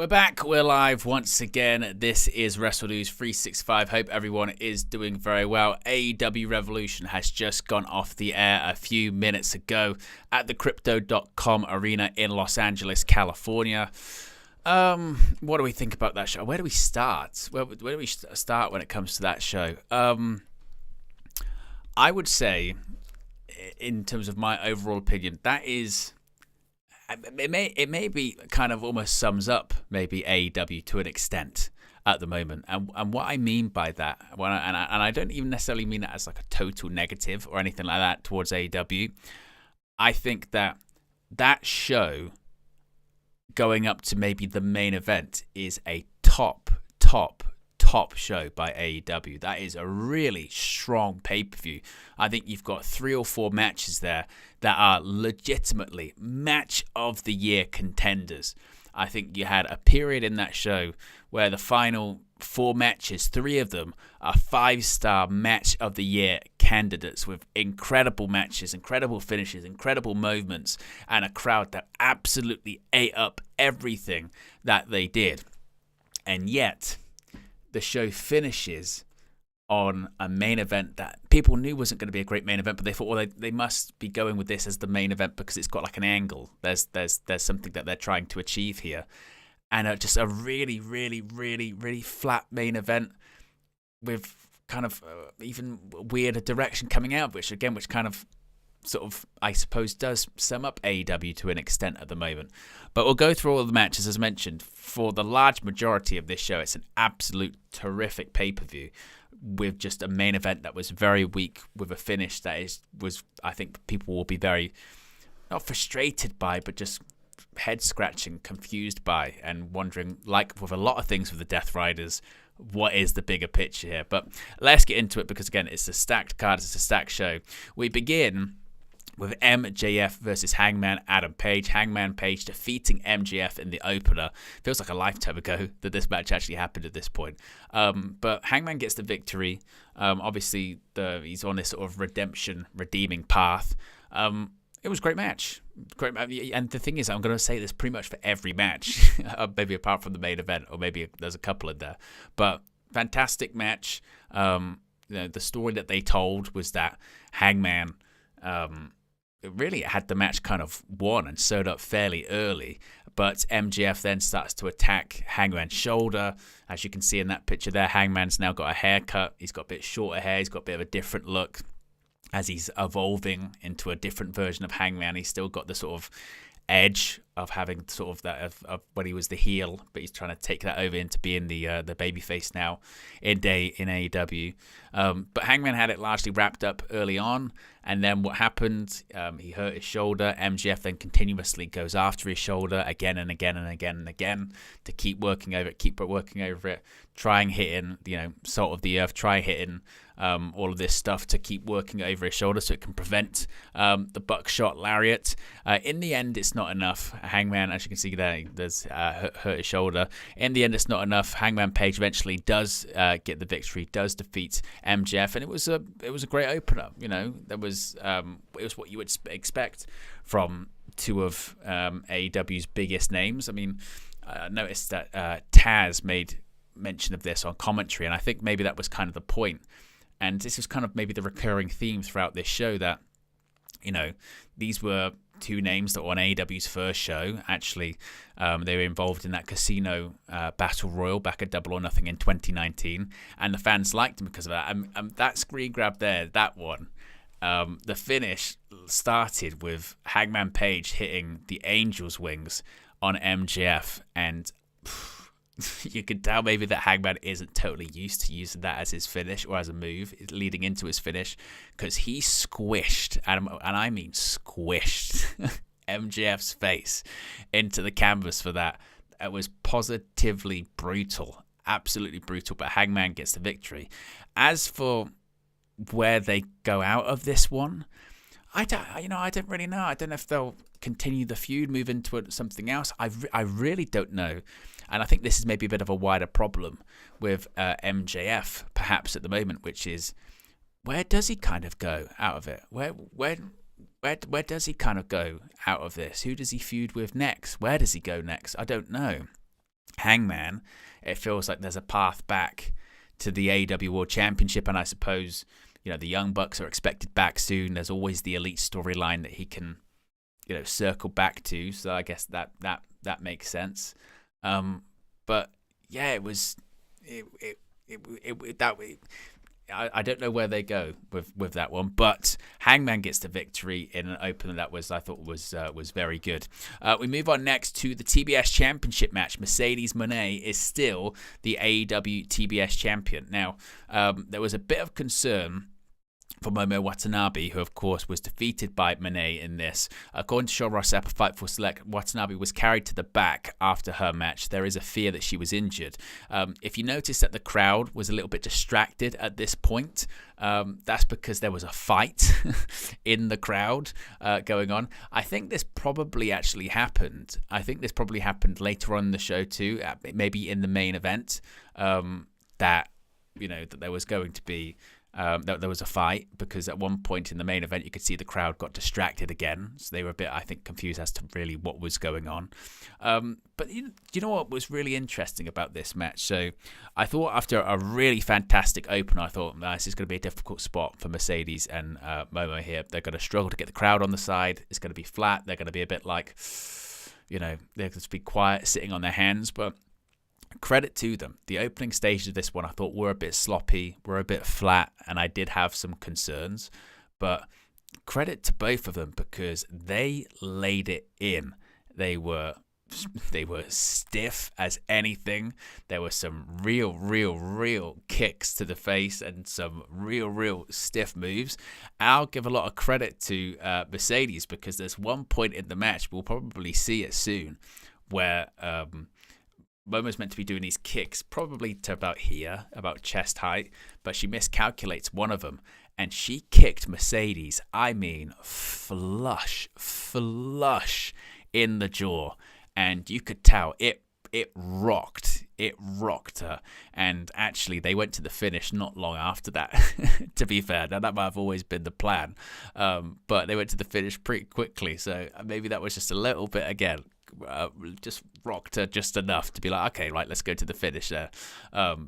We're back. We're live once again. This is Wrestle News 365. Hope everyone is doing very well. AEW Revolution has just gone off the air a few minutes ago at the Crypto.com arena in Los Angeles, California. What do we think about that show? Where do we start? Where do we start when it comes to that show? I would say, in terms of my overall opinion, that is... It may be kind of almost sums up maybe AEW to an extent at the moment, and what I mean by that, and I don't even necessarily mean that as like a total negative or anything like that towards AEW. I think that show going up to maybe the main event is a top show by AEW. That is a really strong pay-per-view. I think you've got 3 or 4 matches there that are legitimately match of the year contenders. I think you had a period in that show where the final 4 matches, 3 of them are 5-star match of the year candidates with incredible matches, incredible finishes, incredible moments, and a crowd that absolutely ate up everything that they did. And yet the show finishes on a main event that people knew wasn't going to be a great main event, but they thought, well, they must be going with this as the main event because it's got like an angle. There's something that they're trying to achieve here, and just a really, really, really, really flat main event with kind of even weirder direction coming out, which kind of sort of, I suppose, does sum up AEW to an extent at the moment. But we'll go through all of the matches as mentioned. For the large majority of this show, it's an absolute terrific pay-per-view with just a main event that was very weak, with a finish that was I think people will be very, not frustrated by, but just head-scratching, confused by, and wondering, like with a lot of things with the Death Riders, what is the bigger picture here? But let's get into it because, again, it's a stacked card, it's a stacked show. We begin with MJF versus Hangman Adam Page. Hangman Page defeating MJF in the opener. Feels like a lifetime ago that this match actually happened at this point. But Hangman gets the victory. Obviously, he's on this sort of redeeming path. It was a great match. And the thing is, I'm going to say this pretty much for every match, maybe apart from the main event, or maybe there's a couple in there. But fantastic match. The story that they told was that Hangman... it really had the match kind of won and sewed up fairly early, but MJF then starts to attack Hangman's shoulder. As you can see in that picture there, Hangman's now got a haircut. He's got a bit shorter hair. He's got a bit of a different look as he's evolving into a different version of Hangman. He's still got the sort of edge of having sort of that of when he was the heel, but he's trying to take that over into being the babyface now in AEW. But Hangman had it largely wrapped up early on, and then what happened? He hurt his shoulder. MJF then continuously goes after his shoulder again and again and again and again to keep working over it, trying hitting, salt of the earth, try hitting all of this stuff to keep working over his shoulder so it can prevent the buckshot lariat. In the end, it's not enough. Hangman, as you can see there, there's hurt his shoulder. In the end, it's not enough. Hangman Page eventually does get the victory, does defeat MJF, and it was a great opener. It was what you would expect from 2 of AEW's biggest names. I mean, I noticed that Taz made mention of this on commentary, and I think maybe that was kind of the point. And this was kind of maybe the recurring theme throughout this show that, these were 2 names that were on AEW's first show. Actually, they were involved in that casino battle royal back at Double or Nothing in 2019, and the fans liked them because of that. That screen grab there, that one, the finish started with Hangman Page hitting the Angel's Wings on MJF, and you could tell maybe that Hangman isn't totally used to using that as his finish or as a move leading into his finish, because he squished, and I mean squished, MJF's face into the canvas for that. It was positively brutal, absolutely brutal, but Hangman gets the victory. As for where they go out of this one, I don't really know. I don't know if they'll continue the feud, move into something else. I really don't know. And I think this is maybe a bit of a wider problem with MJF, perhaps at the moment, which is, where does he kind of go out of it? Where does he kind of go out of this? Who does he feud with next? Where does he go next? I don't know. Hangman, it feels like there's a path back to the AEW World Championship, and I suppose, the Young Bucks are expected back soon. There's always the Elite storyline that he can, circle back to, so I guess that makes sense. But yeah, it was I don't know where they go with that one, but Hangman gets the victory in an opener that I thought was very good. We move on next to the TBS Championship match. Mercedes Moné is still the AEW TBS champion. Now, there was a bit of concern for Momo Watanabe, who of course was defeated by Moné in this. According to Shawn Ross Sapp, Fightful Select, Watanabe was carried to the back after her match. There is a fear that she was injured. If you notice that the crowd was a little bit distracted at this point, that's because there was a fight in the crowd going on. I think this probably actually happened. I think this probably happened later on in the show too, maybe in the main event, that there was going to be there was a fight, because at one point in the main event you could see the crowd got distracted again, so they were a bit, I think, confused as to really what was going on. But you know what was really interesting about this match? So I thought after a really fantastic opener, I thought this is going to be a difficult spot for Mercedes and Momo here. They're going to struggle to get the crowd on the side. It's going to be flat. They're going to be a bit like, they're going to be quiet, sitting on their hands. But credit to them. The opening stages of this one I thought were a bit sloppy, were a bit flat, and I did have some concerns. But credit to both of them, because they laid it in. They were stiff as anything. There were some real kicks to the face and some real stiff moves. I'll give a lot of credit to Mercedes, because there's one point in the match, we'll probably see it soon, where Momo's meant to be doing these kicks probably to about here, about chest height, but she miscalculates one of them, and she kicked Mercedes, I mean flush in the jaw, and you could tell it rocked her. And actually they went to the finish not long after that. To be fair, now that might have always been the plan, but they went to the finish pretty quickly, so maybe that was just a little bit, again, just rocked her just enough to be like, okay, right, let's go to the finish there,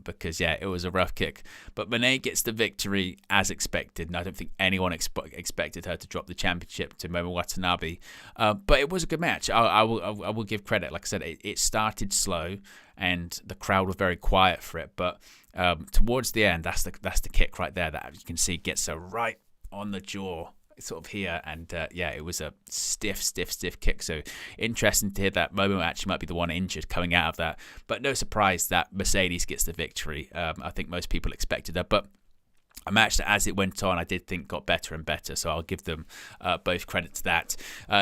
because yeah, it was a rough kick. But Moné gets the victory as expected, and I don't think anyone expected her to drop the championship to Momo Watanabe, but it was a good match. I will give credit. Like I said, it started slow and the crowd were very quiet for it, but towards the end, that's the kick right there that you can see gets her right on the jaw, sort of here, and yeah, it was a stiff kick. So interesting to hear that Momo actually might be the one injured coming out of that, but no surprise that Mercedes gets the victory. I think most people expected that, but a match that, as it went on, I did think got better and better, so I'll give them both credit to that.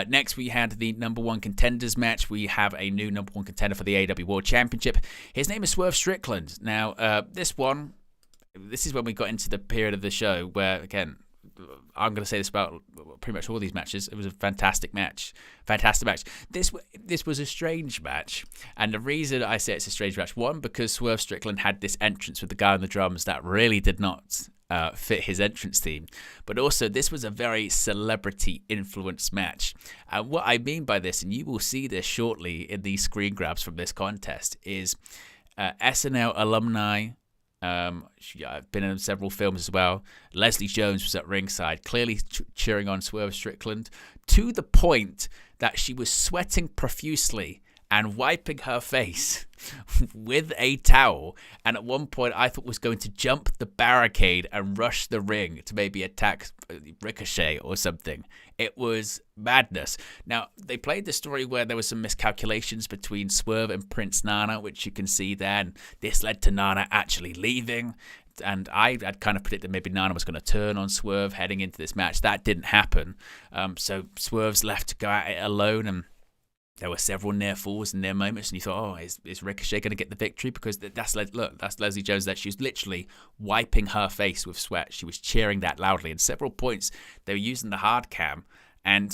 Next, we had the number one contenders match. We have a new number one contender for the AEW World Championship. His name is Swerve Strickland. Now, this is when we got into the period of the show where, again, I'm going to say this about pretty much all these matches. It was a fantastic match. This was a strange match. And the reason I say it's a strange match, one, because Swerve Strickland had this entrance with the guy on the drums that really did not fit his entrance theme. But also, this was a very celebrity-influenced match. And what I mean by this, and you will see this shortly in these screen grabs from this contest, is SNL alumni. I've been in several films as well. Leslie Jones was at ringside, clearly cheering on Swerve Strickland, to the point that she was sweating profusely and wiping her face with a towel, and at one point I thought was going to jump the barricade and rush the ring to maybe attack Ricochet or something. It was madness. Now, they played the story where there was some miscalculations between Swerve and Prince Nana, which you can see there, and this led to Nana actually leaving. And I had kind of predicted maybe Nana was going to turn on Swerve heading into this match. That didn't happen. So Swerve's left to go at it alone, and there were several near falls and near moments, and you thought, is Ricochet going to get the victory? Because that's Leslie Jones there. She was literally wiping her face with sweat. She was cheering that loudly. And several points, they were using the hard cam, and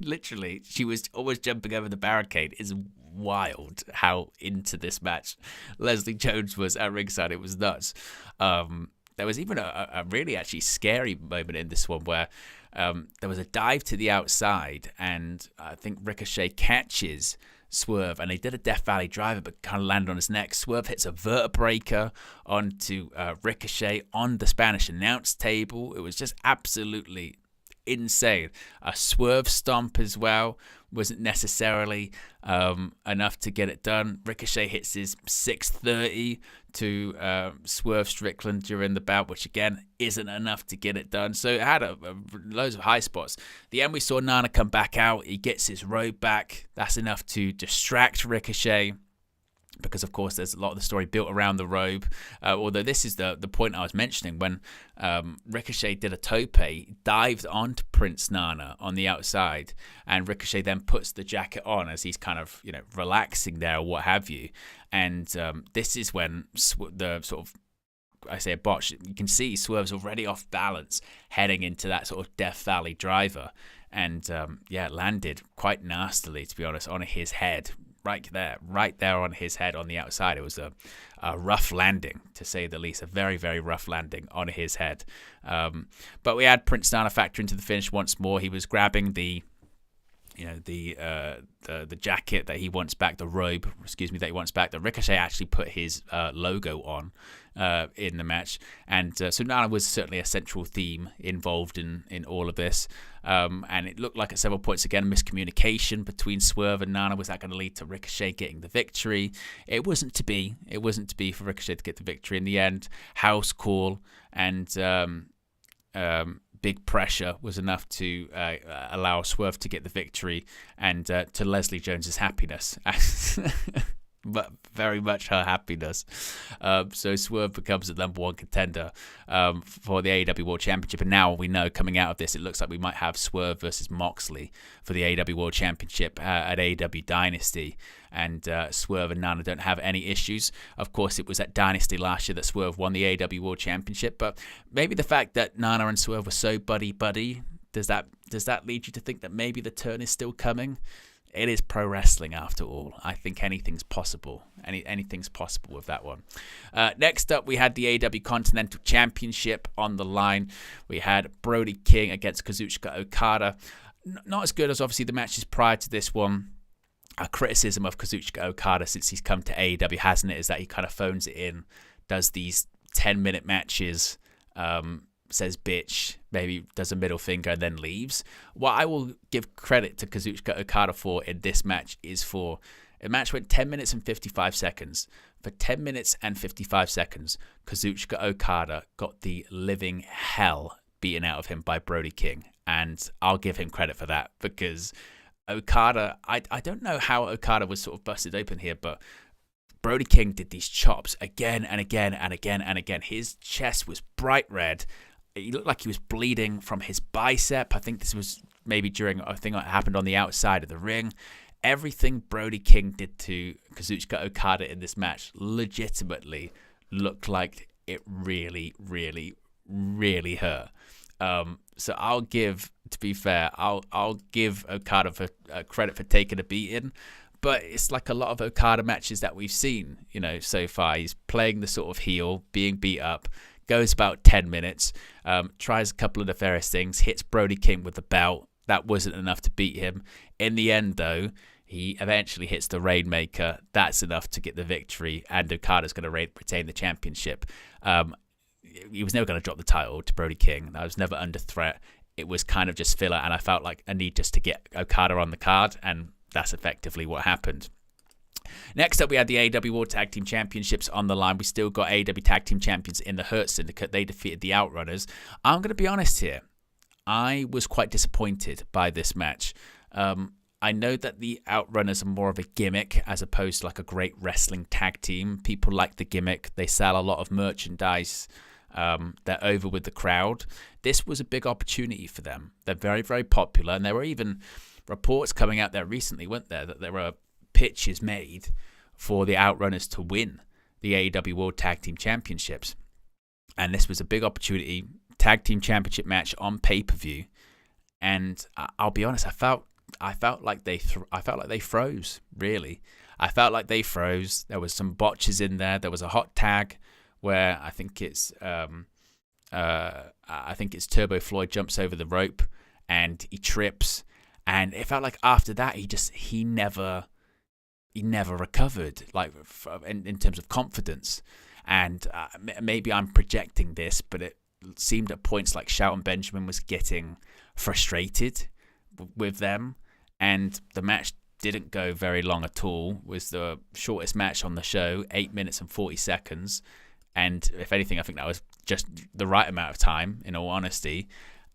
literally, she was almost jumping over the barricade. It's wild how into this match Leslie Jones was at ringside. It was nuts. There was even a really actually scary moment in this one where there was a dive to the outside, and I think Ricochet catches Swerve, and they did a Death Valley driver, but kind of landed on his neck. Swerve hits a vertebreaker onto Ricochet on the Spanish announce table. It was just absolutely insane. A Swerve stomp as well wasn't necessarily enough to get it done. Ricochet hits his 630 to Swerve Strickland during the bout, which again isn't enough to get it done. So it had loads of high spots. The end we saw Nana come back out. He gets his robe back. That's enough to distract Ricochet, because of course there's a lot of the story built around the robe, although this is the point I was mentioning. When Ricochet did a tope, dived onto Prince Nana on the outside, and Ricochet then puts the jacket on as he's kind of relaxing there or what have you, and this is when the sort of, I say a botch, you can see Swerve's already off balance heading into that sort of Death Valley driver, and landed quite nastily, to be honest, on his head. Right there on his head on the outside. It was a rough landing, to say the least. A very, very rough landing on his head. But we had Prince Nana factor into the finish once more. He was grabbing the jacket that he wants back, the robe, that he wants back, that Ricochet actually put his logo on in the match. And so Nana was certainly a central theme involved in all of this. And it looked like at several points, again, miscommunication between Swerve and Nana. Was that going to lead to Ricochet getting the victory? It wasn't to be. It wasn't to be for Ricochet to get the victory. In the end, house call and big pressure was enough to allow Swerve to get the victory, and to Leslie Jones's happiness. But very much her happiness. So Swerve becomes the number one contender for the AEW World Championship. And now we know, coming out of this, it looks like we might have Swerve versus Moxley for the AEW World Championship at AEW Dynasty. And Swerve and Nana don't have any issues. Of course, it was at Dynasty last year that Swerve won the AEW World Championship. But maybe the fact that Nana and Swerve were so buddy-buddy, does that lead you to think that maybe the turn is still coming? It is pro wrestling after all. I think anything's possible. Anything's possible with that one. Next up, we had the AEW Continental Championship on the line. We had Brody King against Kazuchika Okada. Not as good as obviously the matches prior to this one. A criticism of Kazuchika Okada since he's come to AEW, hasn't it, is that he kind of phones it in, does these 10-minute matches, says bitch, maybe does a middle finger and then leaves. What I will give credit to Kazuchika Okada for in this match is for a match went 10 minutes and 55 seconds. For 10 minutes and 55 seconds, Kazuchika Okada got the living hell beaten out of him by Brody King. And I'll give him credit for that, because Okada, I don't know how Okada was sort of busted open here, but Brody King did these chops again and again and again and again. His chest was bright red. He looked like he was bleeding from his bicep. I think this was maybe during a thing that happened on the outside of the ring. Everything Brody King did to Kazuchika Okada in this match legitimately looked like it really, really, really hurt. So I'll give, to be fair, I'll give Okada for credit for taking a beating. But it's like a lot of Okada matches that we've seen, so far. He's playing the sort of heel, being beat up, goes about 10 minutes, tries a couple of nefarious things, hits Brody King with the belt. That wasn't enough to beat him. In the end, though, he eventually hits the Rainmaker. That's enough to get the victory, and Okada's going to retain the championship. He was never going to drop the title to Brody King. That was never under threat. It was kind of just filler, and I felt like a need just to get Okada on the card, and that's effectively what happened. Next up, we had the AEW World Tag Team Championships on the line. We still got AEW Tag Team Champions in the Hurt Syndicate. They defeated the Outrunners. I'm going to be honest here. I was quite disappointed by this match. I know that the Outrunners are more of a gimmick as opposed to like a great wrestling tag team. People like the gimmick. They sell a lot of merchandise. They're over with the crowd. This was a big opportunity for them. They're very, very popular. And there were even reports coming out there recently, weren't there, that there were pitches made for the Outrunners to win the AEW World Tag Team Championships. And this was a big opportunity, tag team championship match on pay-per-view. And I'll be honest, I felt like they froze, really. I felt like they froze. There was some botches in there. There was a hot tag where I think it's Turbo Floyd jumps over the rope and he trips. And it felt like after that, he never he never recovered, like in terms of confidence. And maybe I'm projecting this, but it seemed at points like Shelton Benjamin was getting frustrated with them, and the match didn't go very long at all. It was the shortest match on the show, 8 minutes and 40 seconds. And if anything, I think that was just the right amount of time, in all honesty.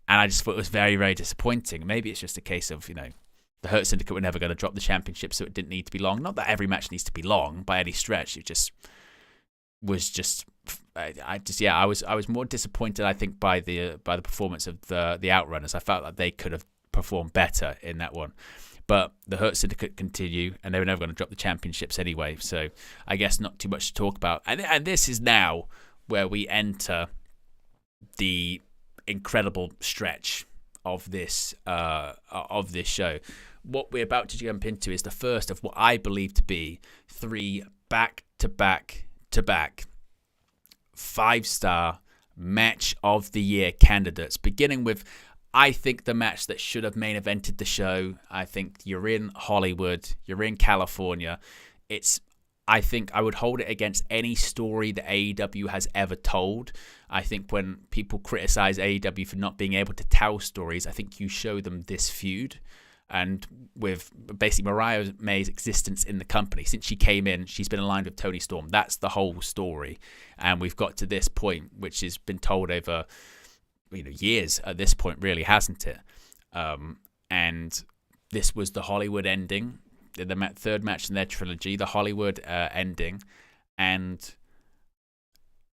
And I just thought it was very, very disappointing. Maybe it's just a case of, the Hurt Syndicate were never going to drop the championship, so it didn't need to be long. Not that every match needs to be long by any stretch. It just was just, I was more disappointed, I think, by the performance of the Outrunners. I felt like they could have performed better in that one. But the Hurt Syndicate continue, and they were never going to drop the championships anyway. So I guess not too much to talk about. And this is now where we enter the incredible stretch of this show. What we're about to jump into is the first of what I believe to be 3 back-to-back 5-star match of the year candidates, beginning with, I think, the match that should have main evented the show. I think you're in Hollywood, you're in California. I think I would hold it against any story that AEW has ever told. I think when people criticize AEW for not being able to tell stories, I think you show them this feud. And with basically Mariah May's existence in the company, since she came in, she's been aligned with Toni Storm. That's the whole story. And we've got to this point, which has been told over years at this point, really, hasn't it? And this was the Hollywood ending, the third match in their trilogy, the Hollywood ending. And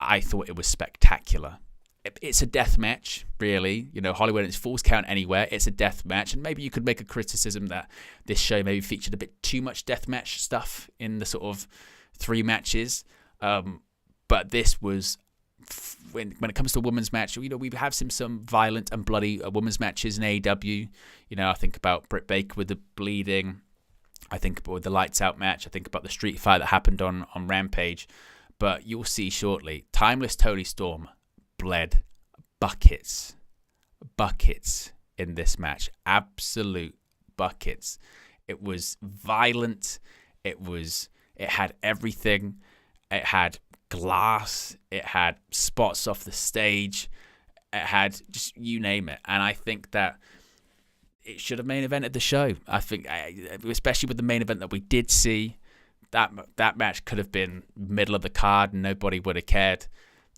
I thought it was spectacular. It's a death match, really. Hollywood is Falls Count Anywhere. It's a death match. And maybe you could make a criticism that this show maybe featured a bit too much death match stuff in the sort of 3 matches. But this was, when it comes to a women's match, we have seen some violent and bloody women's matches in AEW. I think about Britt Baker with the bleeding. I think about the Lights Out match. I think about the street fight that happened on Rampage. But you'll see shortly, Timeless Toni Storm bled buckets in this match. Absolute buckets. It was violent. It had everything. It had glass. It had spots off the stage. It had just, you name it. And I think that it should have main evented the show. I think, especially with the main event that we did see, that match could have been middle of the card and nobody would have cared.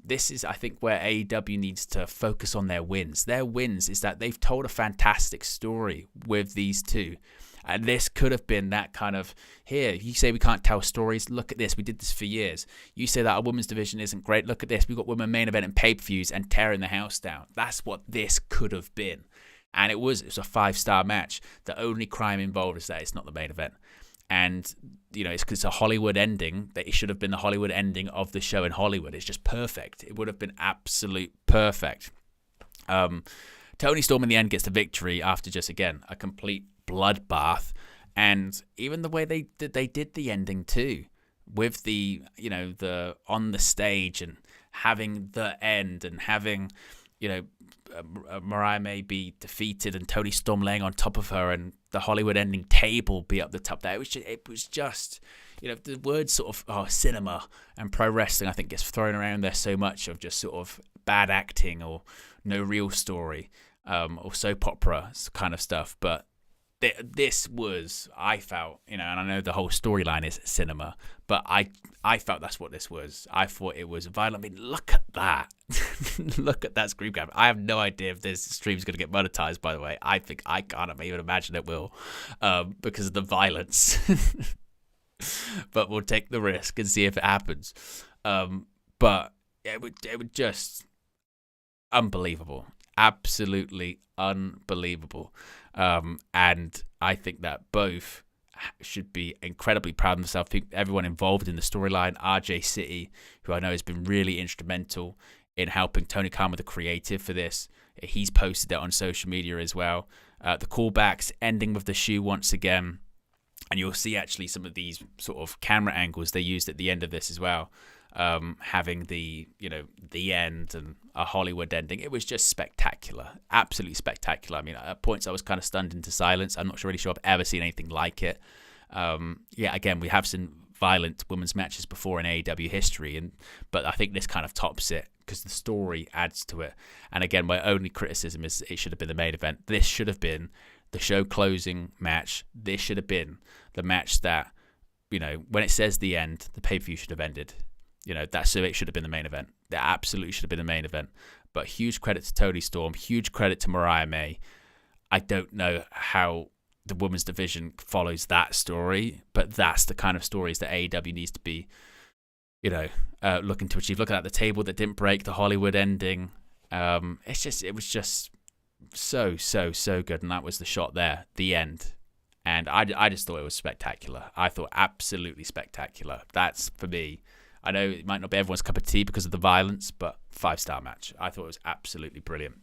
This is, I think, where AEW needs to focus on their wins. Their wins is that they've told a fantastic story with these two. And this could have been that kind of, here, you say we can't tell stories, look at this, we did this for years. You say that our women's division isn't great, look at this, we've got women main event and pay-per-views and tearing the house down. That's what this could have been. And it was a 5-star match. The only crime involved is that it's not the main event. And, it's because it's a Hollywood ending, that it should have been the Hollywood ending of the show in Hollywood. It's just perfect. It would have been absolute perfect. Toni Storm in the end gets the victory after just, again, a complete bloodbath. And even the way they did the ending too, with the, the on the stage and having the end and having, Mariah May be defeated and Toni Storm laying on top of her and the Hollywood ending table be up the top there. It was just the word sort of cinema and pro wrestling, I think, gets thrown around there so much of just sort of bad acting or no real story or soap opera kind of stuff. But this was, I felt, and I know the whole storyline is cinema, but I felt that's what this was. I thought it was violent. I mean, look at that. Look at that screen grab. I have no idea if this stream's going to get monetized, by the way. I think I can't even imagine it will because of the violence. But we'll take the risk and see if it happens. But it would just unbelievable. Absolutely unbelievable. And I think that both should be incredibly proud of themselves. I think everyone involved in the storyline, RJ City, who I know has been really instrumental in helping Tony Khan with the creative for this. He's posted it on social media as well. The callbacks ending with the shoe once again. And you'll see actually some of these sort of camera angles they used at the end of this as well. Having the end and a Hollywood ending. It was just spectacular. Absolutely spectacular. I mean, at points I was kind of stunned into silence. I'm not really sure I've ever seen anything like it. Again, we have seen violent women's matches before in AEW history, but I think this kind of tops it because the story adds to it. And again, my only criticism is it should have been the main event. This should have been the show closing match. This should have been the match that, when it says the end, the pay-per-view should have ended. So it should have been the main event. That absolutely should have been the main event. But huge credit to Toni Storm, huge credit to Mariah May. I don't know how the women's division follows that story, but that's the kind of stories that AEW needs to be, looking to achieve. Looking at the table that didn't break, the Hollywood ending. It was just so good, and that was the shot there, the end. And I just thought it was spectacular. I thought absolutely spectacular. That's, for me, I know it might not be everyone's cup of tea because of the violence, but 5-star match. I thought it was absolutely brilliant.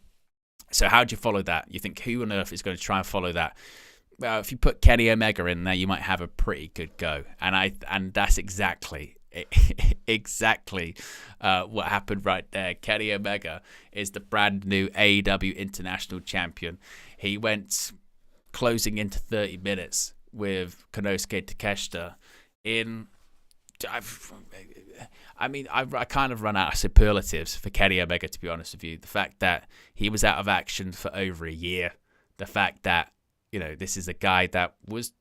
So how do you follow that? You think, who on earth is going to try and follow that? Well, if you put Kenny Omega in there, you might have a pretty good go. And that's exactly what happened right there. Kenny Omega is the brand new AEW International Champion. He went closing into 30 minutes with Konosuke Takeshita in... I kind of run out of superlatives for Kenny Omega, to be honest with you. The fact that he was out of action for over a year. The fact that, this is a guy that was,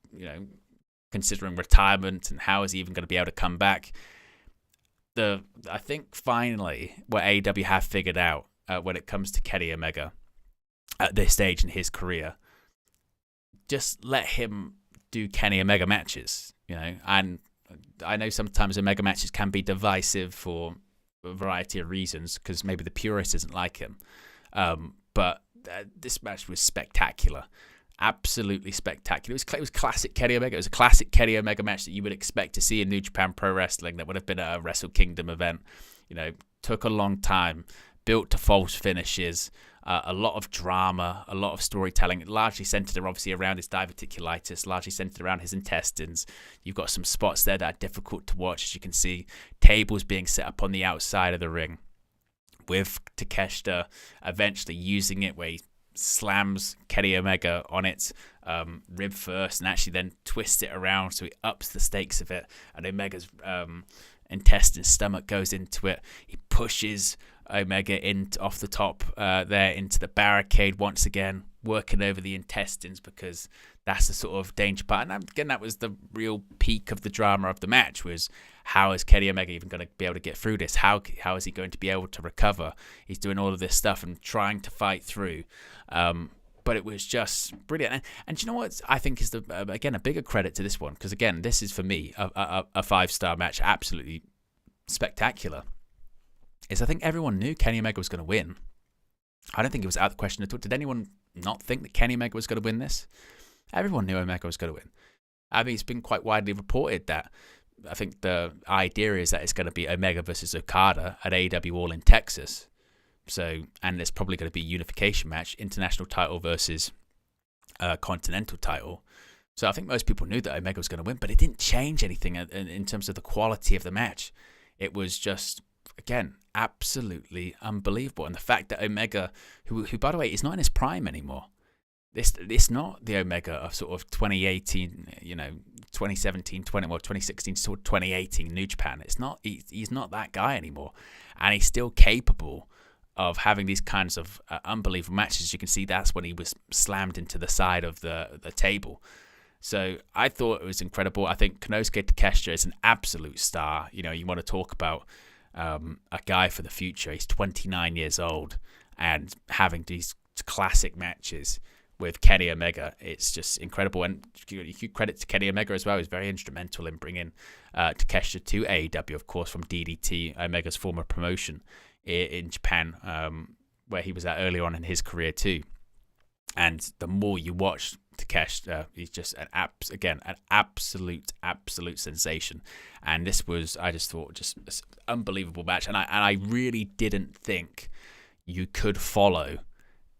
considering retirement and how is he even going to be able to come back. I think finally what AEW have figured out when it comes to Kenny Omega at this stage in his career, just let him do Kenny Omega matches, and I know sometimes Omega matches can be divisive for a variety of reasons because maybe the purist isn't like him. But this match was spectacular. Absolutely spectacular. It was classic Kenny Omega. It was a classic Kenny Omega match that you would expect to see in New Japan Pro Wrestling that would have been at a Wrestle Kingdom event. Took a long time, built to false finishes, a lot of drama, a lot of storytelling, largely centered obviously around his diverticulitis, largely centered around his intestines. You've got some spots there that are difficult to watch, as you can see. Tables being set up on the outside of the ring with Takeshita eventually using it where he slams Kenny Omega on it, rib first, and actually then twists it around so he ups the stakes of it, and Omega's stomach goes into it. He pushes Omega off the top there into the barricade once again, working over the intestines because that's the sort of danger part. And again, that was the real peak of the drama of the match, was how is Kenny Omega even going to be able to get through this? How is he going to be able to recover? He's doing all of this stuff and trying to fight through. But it was just brilliant. And do you know what I think is, again, a bigger credit to this one? Because, again, this is, for me, a 5-star match, absolutely spectacular. Is I think everyone knew Kenny Omega was going to win. I don't think it was out of the question at all. Did anyone not think that Kenny Omega was going to win this? Everyone knew Omega was going to win. I mean, it's been quite widely reported that I think the idea is that it's going to be Omega versus Okada at AEW All in Texas. So, and there's probably going to be a unification match, international title versus continental title. So I think most people knew that Omega was going to win, but it didn't change anything in terms of the quality of the match. It was just, again, absolutely unbelievable. And the fact that Omega, who by the way, is not in his prime anymore. It's not the Omega of sort of 2018, 2017, 2016, sort of 2018 New Japan. It's not. He's not that guy anymore, and he's still capable of having these kinds of unbelievable matches. You can see that's when he was slammed into the side of the table. So I thought it was incredible. I think Konosuke Takeshita is an absolute star. You want to talk about a guy for the future. He's 29 years old and having these classic matches with Kenny Omega. It's just incredible. And you credit to Kenny Omega as well. He was very instrumental in bringing Takeshita to AEW, of course, from DDT, Omega's former promotion in Japan, where he was at earlier on in his career too. And the more you watch Takeshita, he's just an absolute sensation. And this was, I just thought, just an unbelievable match. And I really didn't think you could follow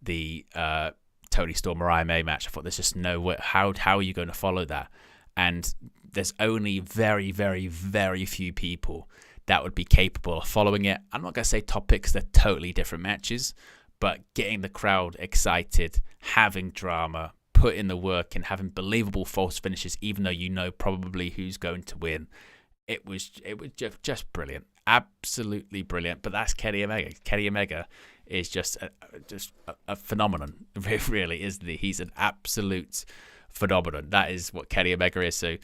the Toni Storm Mariah May match. I thought there's just no way. How are you going to follow that? And there's only very, very, very few people that would be capable of following it. I'm not going to say top picks, they're totally different matches, but getting the crowd excited, having drama, put in the work and having believable false finishes, even though you know probably who's going to win. It was just brilliant, absolutely brilliant. But that's Kenny Omega. Kenny Omega is just a phenomenon, really, isn't he? He's an absolute phenomenon. That is what Kenny Omega is. So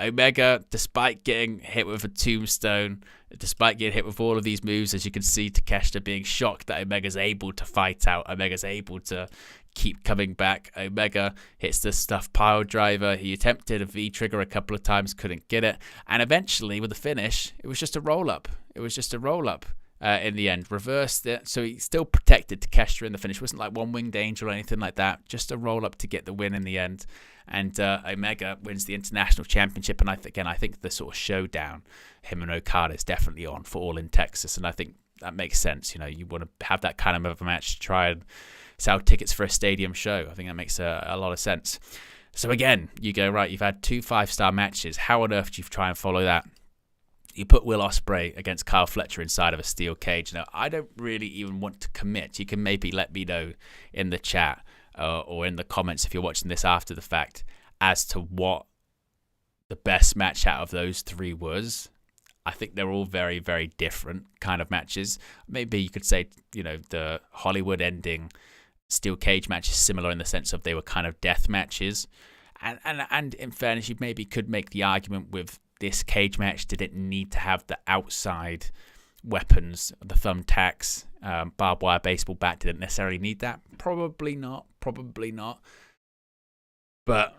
Omega, despite getting hit with a tombstone, despite getting hit with all of these moves, as you can see, Takeshita being shocked that Omega's able to fight out, Omega's able to keep coming back. Omega hits the stuffed pile driver. He attempted a V-trigger a couple of times, couldn't get it. And eventually, with the finish, it was just a roll-up. In the end. Reversed it. So he still protected Takeshita in the finish. It wasn't like one winged angel or anything like that. Just a roll-up to get the win in the end. And Omega wins the International Championship. And I think the sort of showdown, him and Okada, is definitely on for All in Texas. And I think that makes sense. You want to have that kind of a match to try and sell tickets for a stadium show. I think that makes a lot of sense. So again, you go, right, you've had 2 5-star matches. How on earth do you try and follow that? You put Will Ospreay against Kyle Fletcher inside of a steel cage. Now, I don't really even want to commit. You can maybe let me know in the chat or in the comments if you're watching this after the fact as to what the best match out of those 3 was. I think they're all very, very different kind of matches. Maybe you could say, the Hollywood ending steel cage match is similar in the sense of they were kind of death matches. And in fairness, you maybe could make the argument with this cage match, did it need to have the outside weapons, the thumbtacks, barbed wire baseball bat? Didn't necessarily need that. Probably not. But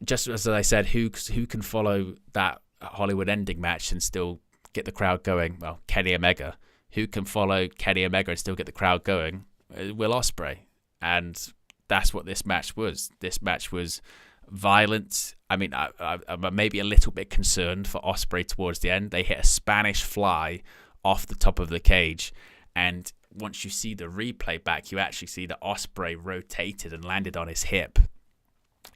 just as I said, who can follow that Hollywood ending match and still get the crowd going? Well, Kenny Omega. Who can follow Kenny Omega and still get the crowd going? Will Ospreay. And that's what this match was. This match was violent. I mean, I'm maybe a little bit concerned for Ospreay towards the end. They hit a Spanish fly off the top of the cage, and once you see the replay back, you actually see that Ospreay rotated and landed on his hip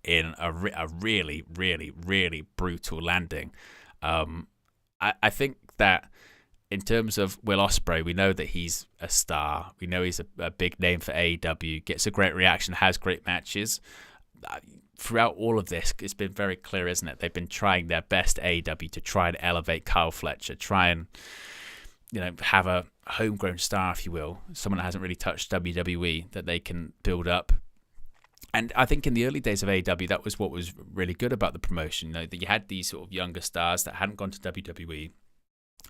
in a really, really, really brutal landing. I think that in terms of Will Ospreay, we know that he's a star. We know he's a big name for AEW, gets a great reaction, has great matches. Throughout all of this, it's been very clear, isn't it? They've been trying their best, AEW, to try and elevate Kyle Fletcher, try and have a homegrown star, if you will, someone that hasn't really touched WWE that they can build up. And I think in the early days of AEW, that was what was really good about the promotion. That you had these sort of younger stars that hadn't gone to WWE,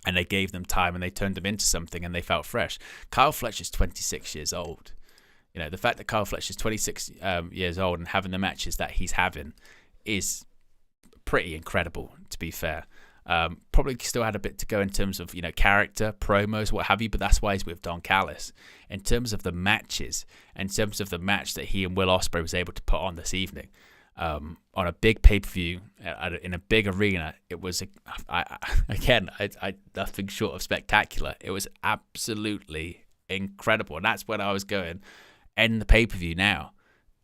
and they gave them time and they turned them into something and they felt fresh. Kyle Fletcher's 26 years old. The fact that Kyle Fletcher's 26 years old and having the matches that he's having is pretty incredible, to be fair. Probably still had a bit to go in terms of, character, promos, what have you, but that's why he's with Don Callis. In terms of the matches, in terms of the match that he and Will Ospreay was able to put on this evening, on a big pay-per-view, in a big arena, it was, nothing short of spectacular. It was absolutely incredible. And that's when I was going, end the pay-per-view now,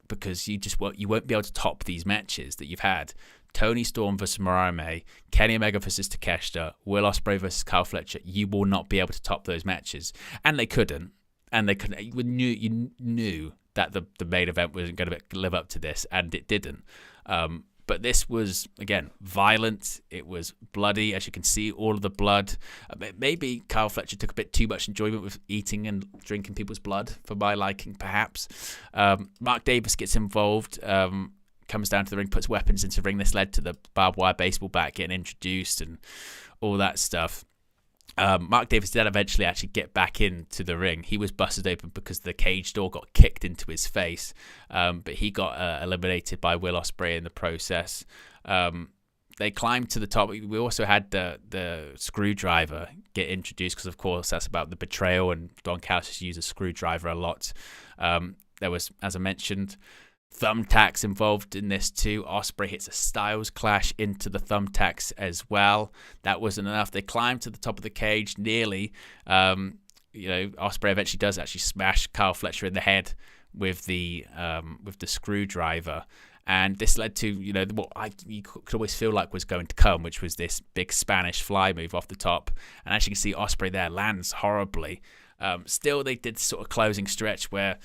because you won't be able to top these matches that you've had. Tony Storm versus Moriarty, Kenny Omega versus Takeshita, Will Ospreay versus Kyle Fletcher. You will not be able to top those matches, and they couldn't. You knew that the main event wasn't going to live up to this, and it didn't. But this was, again, violent. It was bloody, as you can see, all of the blood. Maybe Kyle Fletcher took a bit too much enjoyment with eating and drinking people's blood, for my liking, perhaps. Mark Davis gets involved, comes down to the ring, puts weapons into the ring. This led to the barbed wire baseball bat getting introduced and all that stuff. Mark Davis did eventually actually get back into the ring. He was busted open because the cage door got kicked into his face, but he got eliminated by Will Ospreay in the process. They climbed to the top. We also had the screwdriver get introduced because, of course, that's about the betrayal, and Don Callis uses a screwdriver a lot. There was, as I mentioned, thumbtacks involved in this too. Ospreay hits a Styles Clash into the thumbtacks as well. That wasn't enough. They climbed to the top of the cage nearly. Ospreay eventually does actually smash Kyle Fletcher in the head with the screwdriver, and this led to what you could always feel like was going to come, which was this big Spanish fly move off the top. And as you can see, Ospreay there lands horribly. Still, they did sort of closing stretch where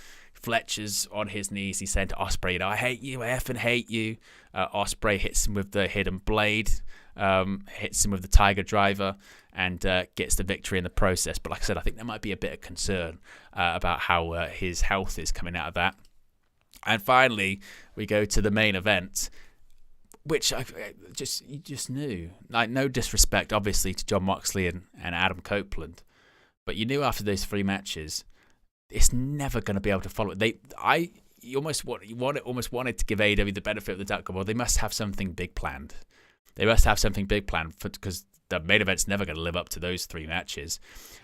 Fletcher's on his knees. He's saying to Ospreay, I hate you, I effing hate you. Ospreay hits him with the hidden blade, hits him with the Tiger Driver, and gets the victory in the process. But like I said, I think there might be a bit of concern about how his health is coming out of that. And finally, we go to the main event, which you just knew. Like, no disrespect, obviously, to Jon Moxley and Adam Copeland, but you knew after those 3 matches, it's never going to be able to follow it. You almost wanted to give AEW the benefit of the doubt. Well, they must have something big planned. Because the main event's never going to live up to those 3 matches,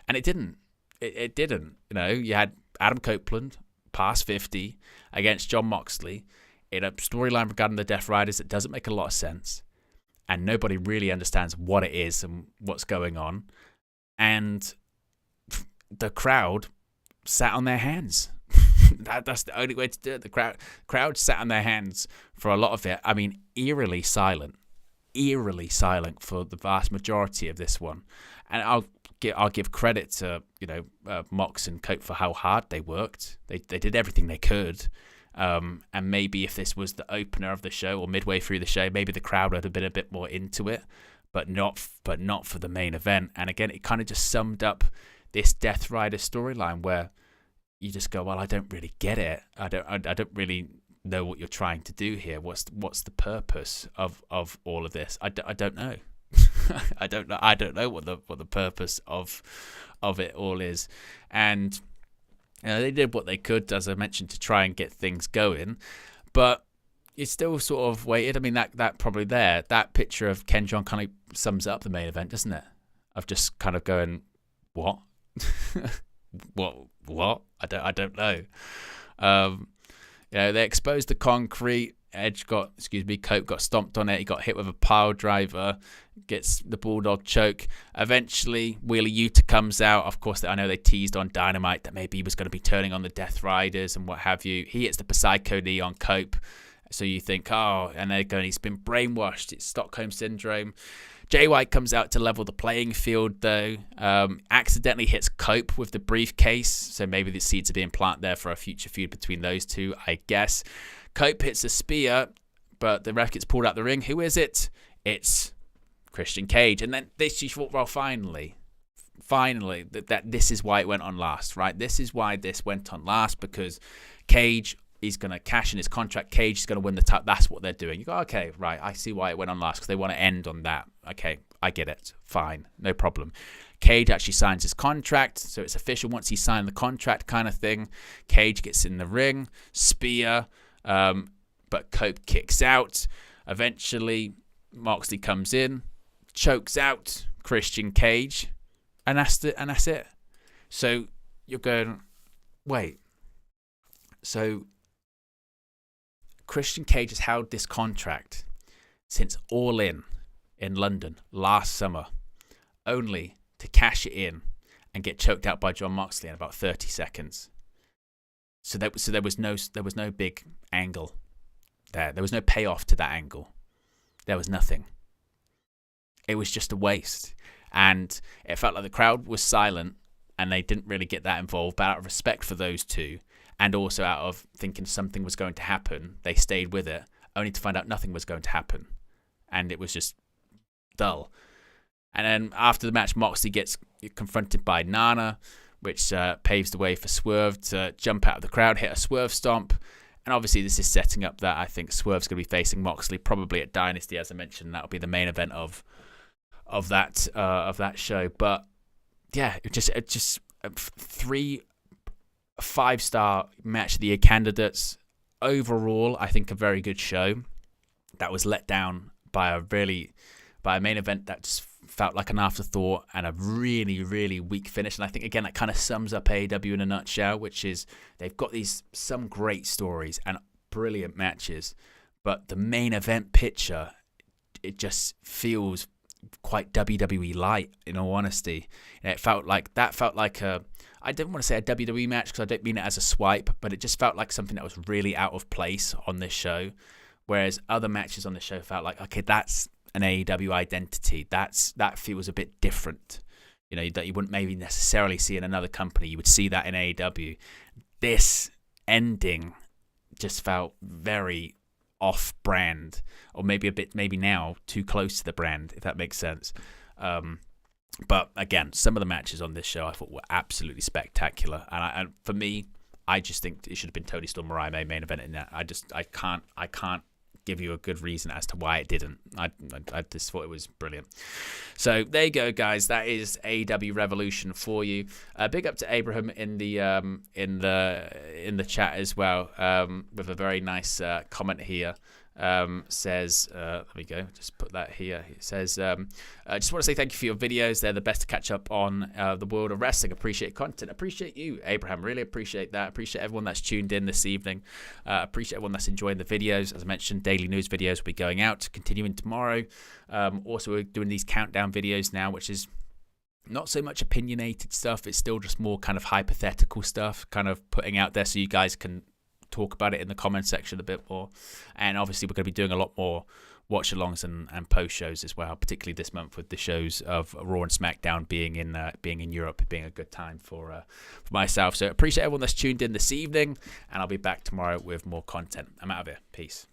and it didn't. It didn't. You had Adam Copeland past 50 against Jon Moxley in a storyline regarding the Death Riders that doesn't make a lot of sense, and nobody really understands what it is and what's going on, and the crowd sat on their hands. That's the only way to do it. The crowd sat on their hands for a lot of it. I mean, eerily silent for the vast majority of this one. And I'll give credit to Mox and Cope for how hard they worked. They did everything they could. And maybe if this was the opener of the show or midway through the show, maybe the crowd would have been a bit more into it, but not for the main event. And again, it kind of just summed up this Death Rider storyline where you just go, well, I don't really get it. I don't really know what you're trying to do here. What's the purpose of all of this? I don't know. I don't know what the purpose of it all is. And they did what they could, as I mentioned, to try and get things going, but you still sort of waited. I mean, that probably that picture of Ken John kind of sums up the main event, doesn't it? Of just kind of going, what? what? I don't know. They exposed the concrete. Cope got stomped on it. He got hit with a pile driver, gets the Bulldog choke. Eventually, Wheeler Yuta comes out. Of course, I know they teased on Dynamite that maybe he was going to be turning on the Death Riders and what have you. He hits the Psycho knee on Cope. So you think, and they're going, he's been brainwashed. It's Stockholm Syndrome. Jay White comes out to level the playing field, though. Accidentally hits Cope with the briefcase. So maybe the seeds are being planted there for a future feud between those two, I guess. Cope hits a spear, but the ref gets pulled out the ring. Who is it? It's Christian Cage. And then you thought, well, finally, that this is why it went on last, right? This is why this went on last, because Cage is going to cash in his contract. Cage is going to win the title. That's what they're doing. You go, okay, right, I see why it went on last, because they want to end on that. Okay, I get it. Fine, no problem. Cage actually signs his contract, so it's official once he signed the contract kind of thing. Cage gets in the ring, spear, but Cope kicks out. Eventually, Moxley comes in, chokes out Christian Cage, and that's it. So you're going, wait. So Christian Cage has held this contract since All In London last summer, only to cash it in and get choked out by Jon Moxley in about 30 seconds. So there was no big angle there. There was no payoff to that angle. There was nothing. It was just a waste. And it felt like the crowd was silent and they didn't really get that involved. But out of respect for those two, and also out of thinking something was going to happen, they stayed with it, only to find out nothing was going to happen. And it was just dull. And then after the match, Moxley gets confronted by Nana, which paves the way for Swerve to jump out of the crowd, hit a Swerve stomp. And obviously this is setting up that I think Swerve's going to be facing Moxley probably at Dynasty, as I mentioned. That'll be the main event of that show. But yeah, it just 3 5-star match of the year candidates. Overall, I think a very good show that was let down by a main event that just felt like an afterthought and a really, really weak finish. And I think, again, that kind of sums up AEW in a nutshell, which is they've got some great stories and brilliant matches, but the main event picture, it just feels quite WWE light, in all honesty. And it felt like I don't want to say a WWE match because I don't mean it as a swipe, but it just felt like something that was really out of place on this show. Whereas other matches on the show felt like, okay, that's an AEW identity. That feels a bit different. That you wouldn't maybe necessarily see in another company. You would see that in AEW. This ending just felt very off-brand, or maybe now too close to the brand, if that makes sense. But again, some of the matches on this show I thought were absolutely spectacular, and for me, I just think it should have been Tony Storm Mariah May main event in that. I can't give you a good reason as to why it didn't. I just thought it was brilliant. So there you go, guys. That is AEW Revolution for you. Big up to Abraham in the chat as well, with a very nice comment here. Says, let me go, just put that here. It says, I just want to say thank you for your videos. They're the best to catch up on the world of wrestling. Appreciate content. Appreciate you, Abraham. Really appreciate that. Appreciate everyone that's tuned in this evening. Appreciate everyone that's enjoying the videos. As I mentioned, daily news videos will be going out, continuing tomorrow. Also, we're doing these countdown videos now, which is not so much opinionated stuff. It's still just more kind of hypothetical stuff, kind of putting out there so you guys can talk about it in the comment section a bit more. And obviously we're going to be doing a lot more watch alongs and post shows as well, particularly this month with the shows of Raw and SmackDown being in Europe, being a good time for myself. So appreciate everyone that's tuned in this evening, and I'll be back tomorrow with more content. I'm out of here. Peace.